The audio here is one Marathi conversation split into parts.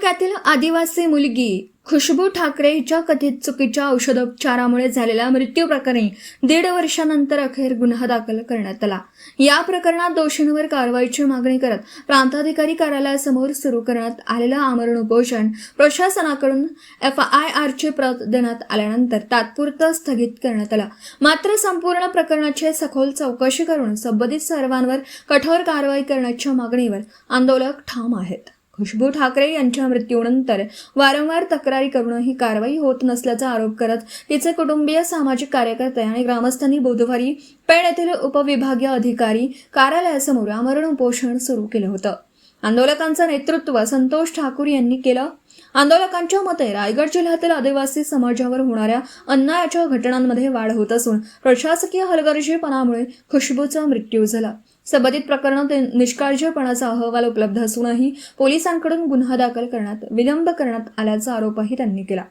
तालुक्यातील आदिवासी मुलगी खुशबू ठाकरे हिच्या कथित चुकीच्या औषधोपचारामुळे झालेल्या मृत्यू प्रकरणी 1.5 वर्षानंतर अखेर गुन्हा दाखल करण्यात आला। या प्रकरणात दोषींवर कारवाईची मागणी करत प्रांताधिकारी कार्यालयासमोर सुरू करण्यात आलेलं आमरण उपोषण प्रशासनाकडून FIRची प्रत देण्यात आल्यानंतर तात्पुरतं स्थगित करण्यात आलं। मात्र संपूर्ण प्रकरणाची सखोल चौकशी करून संबंधित सर्वांवर कठोर कारवाई करण्याच्या मागणीवर आंदोलक ठाम आहेत। खुशबू ठाकरे यांच्या मृत्यूनंतर वारंवार तक्रारी करूनही कारवाई होत नसल्याचा आरोप करत तिचे कुटुंबीय, सामाजिक कार्यकर्ते आणि ग्रामस्थांनी बुधवारी पेण येथील उपविभागीय अधिकारी कार्यालयासमोर आमरण उपोषण सुरू केलं होतं। आंदोलकांचं नेतृत्व संतोष ठाकूर यांनी केलं। आंदोलकांच्या मते रायगड जिल्ह्यातील आदिवासी समाजावर होणाऱ्या अन्यायाच्या घटनांमध्ये वाढ होत असून प्रशासकीय हलगर्जीपणामुळे खुशबूचा मृत्यू झाला। संबंधित प्रकरणात निष्काळजीपणाचा अहवाल उपलब्ध असूनही पोलिसांकडून गुन्हा दाखल करण्यात विलंब करण्यात आल्याचा आरोपही त्यांनी केला।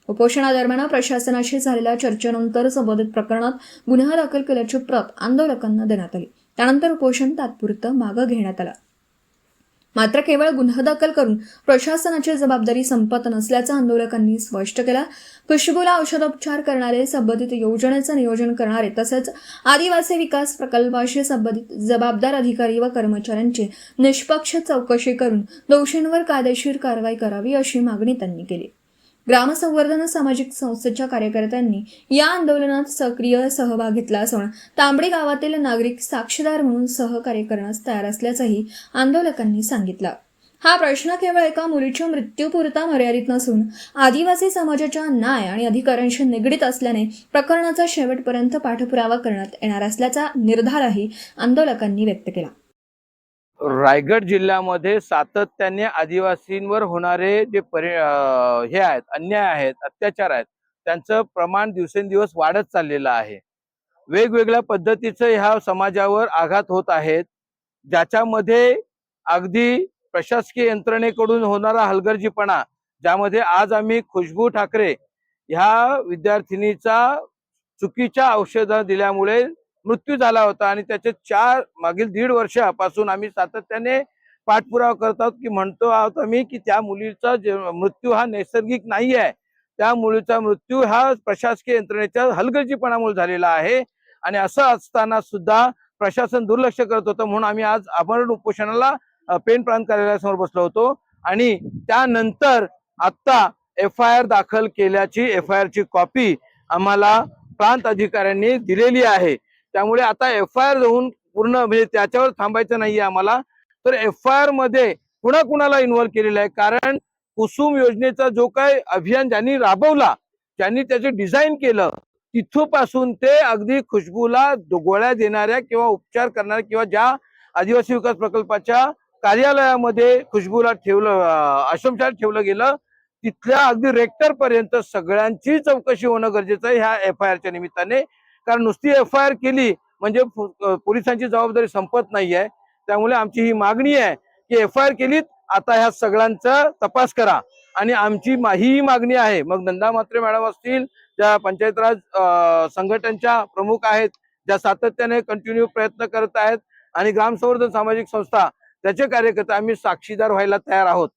उपोषणादरम्यान प्रशासनाशी झालेल्या चर्चेनंतर संबंधित प्रकरणात गुन्हा दाखल केल्याची प्रत आंदोलकांना देण्यात आली। त्यानंतर उपोषण तात्पुरतं मागे घेण्यात आलं। मात्र केवळ गुन्हा दाखल करून प्रशासनाची जबाबदारी संपत नसल्याचं आंदोलकांनी स्पष्ट केलं। खुशबूला औषधोपचार करणारे, संबंधित योजनेचं नियोजन करणारे तसेच आदिवासी विकास प्रकल्पाशी संबंधित जबाबदार अधिकारी व कर्मचाऱ्यांची निष्पक्ष चौकशी करून दोषींवर कायदेशीर कारवाई करावी अशी मागणी त्यांनी केली। ग्रामसंवर्धन सामाजिक संस्थेच्या कार्यकर्त्यांनी या आंदोलनात सक्रिय सहभाग घेतला असून तांबडी गावातील नागरिक साक्षीदार म्हणून सहकार्य करण्यास तयार असल्याचंही आंदोलकांनी सांगितलं। हा प्रश्न केवळ एका मुलीच्या मृत्यूपुरता मर्यादित नसून आदिवासी समाजाच्या न्याय आणि अधिकारांशी निगडीत असल्याने प्रकरणाचा शेवटपर्यंत पाठपुरावा करण्यात येणार असल्याचा निर्धारही आंदोलकांनी व्यक्त केला। रायगड जिल्ह्यामध्ये सातत्याने आदिवासींवर होणारे जे हे आहेत, अन्याय आहेत, अत्याचार आहेत, त्यांचं प्रमाण दिवसेंदिवस वाढत चाललेलं आहे। वेगवेगळ्या पद्धतीचे ह्या समाजावर आघात होत आहेत, ज्याच्यामध्ये अगदी प्रशासकीय यंत्रणेकडून होणारा हलगर्जीपणा, ज्यामध्ये आज आम्ही खुशबू ठाकरे ह्या विद्यार्थिनीचा चुकीच्या औषध दिल्यामुळे मृत्यू झाला होता आणि त्याचे मागील 1.5 वर्षापासून आम्ही सातत्याने पाठपुरावा करत आहोत की म्हणतो आहोत आम्ही की त्या मुलीचा मृत्यू हा नैसर्गिक नाही आहे, त्या मुलीचा मृत्यू हा प्रशासकीय यंत्रणेच्या हलगर्जीपणामुळे झालेला आहे। आणि असं असताना सुद्धा प्रशासन दुर्लक्ष करत होतं, म्हणून आम्ही आज आमरण उपोषणाला पेण प्रांत कार्यालयासमोर बसलो होतो। आणि त्यानंतर आता FIR दाखल केल्याची FIRची कॉपी आम्हाला प्रांत अधिकाऱ्यांनी दिलेली आहे। त्यामुळे आता FIR होऊन पूर्ण म्हणजे त्याच्यावर थांबायचं नाहीये आम्हाला, तर FIR मध्ये कुणाकुणाला इन्व्हॉल्व केलेलं आहे, कारण कुसुम योजनेचा जो काही अभियान ज्यांनी राबवला, ज्यांनी त्याचे डिझाईन केलं, तिथपासून ते अगदी खुशबूला गोळ्या देणाऱ्या किंवा उपचार करणाऱ्या किंवा ज्या आदिवासी विकास प्रकल्पाच्या कार्यालयामध्ये खुशबूला आश्रमशाळेत ठेवलं गेलं, तिथल्या अगदी रेक्टर पर्यंत सगळ्यांची चौकशी होणं गरजेचं आहे ह्या FIRच्या निमित्ताने। कारण नुसती FIR केली म्हणजे पोलिसांची जबाबदारी संपत नाहीये। त्यामुळे आमची ही मागणी आहे की FIR केलीत, आता ह्या सगळ्यांचा तपास करा। आणि आमची ही मागणी आहे, मग नंदा म्हात्रे मॅडम असतील, ज्या पंचायत राज संघटनांच्या प्रमुख आहेत, ज्या सातत्याने कंटिन्यू प्रयत्न करत आहेत, आणि ग्रामसंवर्धन सामाजिक संस्था त्याचे कार्यकर्ते, आम्ही साक्षीदार व्हायला तयार आहोत।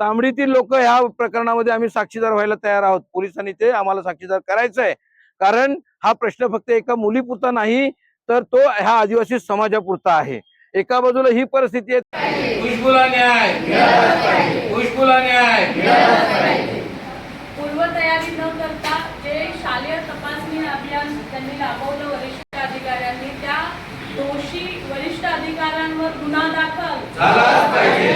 तांबडीतील लोक ह्या प्रकरणामध्ये आम्ही साक्षीदार व्हायला तयार आहोत। पोलिसांनी ते आम्हाला साक्षीदार करायचं आहे, कारण हा प्रश्न फक्त एका मुलीपुरता नाही, तर तो ह्या आदिवासी समाजापुरता आहे। एका बाजूला ही परिस्थिती आहे, खुशबूला न्याय, खुशबूला न्याय, पूर्वतयारी न करता जे शालेय तपासणी अभियान त्यांनी राबवलं वरिष्ठ अधिकाऱ्यांनी, त्या दोषी वरिष्ठ अधिकाऱ्यांवर गुन्हा दाखल झालाच पाहिजे।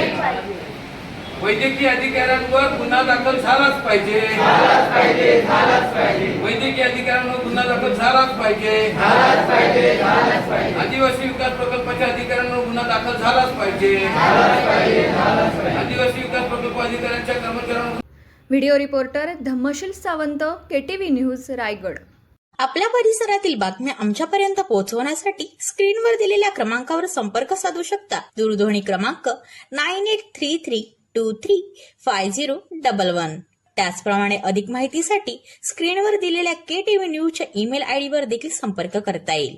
वैद्यकीय अधिकाऱ्यांवर गुन्हा दाखल झालाच पाहिजे, वैद्यकीय अधिकाऱ्यांवर गुन्हा दाखल झालाच पाहिजे, आदिवासी विकास प्रकल्पाच्या अधिकाऱ्यांवर गुन्हा दाखल झालाच पाहिजे, आदिवासी विकास प्रकल्प अधिकाऱ्यांच्या कर्मचाऱ्यांवर। Video reporter Dhammasheel Sawant, KTV news, Raigad. आपल्या परिसरातील बातम्या आमच्यापर्यंत पोहोचवण्यासाठी स्क्रीनवर दिलेल्या क्रमांकावर संपर्क साधू शकता। दूरध्वनी क्रमांक 9833235011। त्याचप्रमाणे अधिक माहितीसाठी स्क्रीनवर दिलेल्या KTV न्यूजच्या ईमेल ID वर देखील संपर्क करता येईल।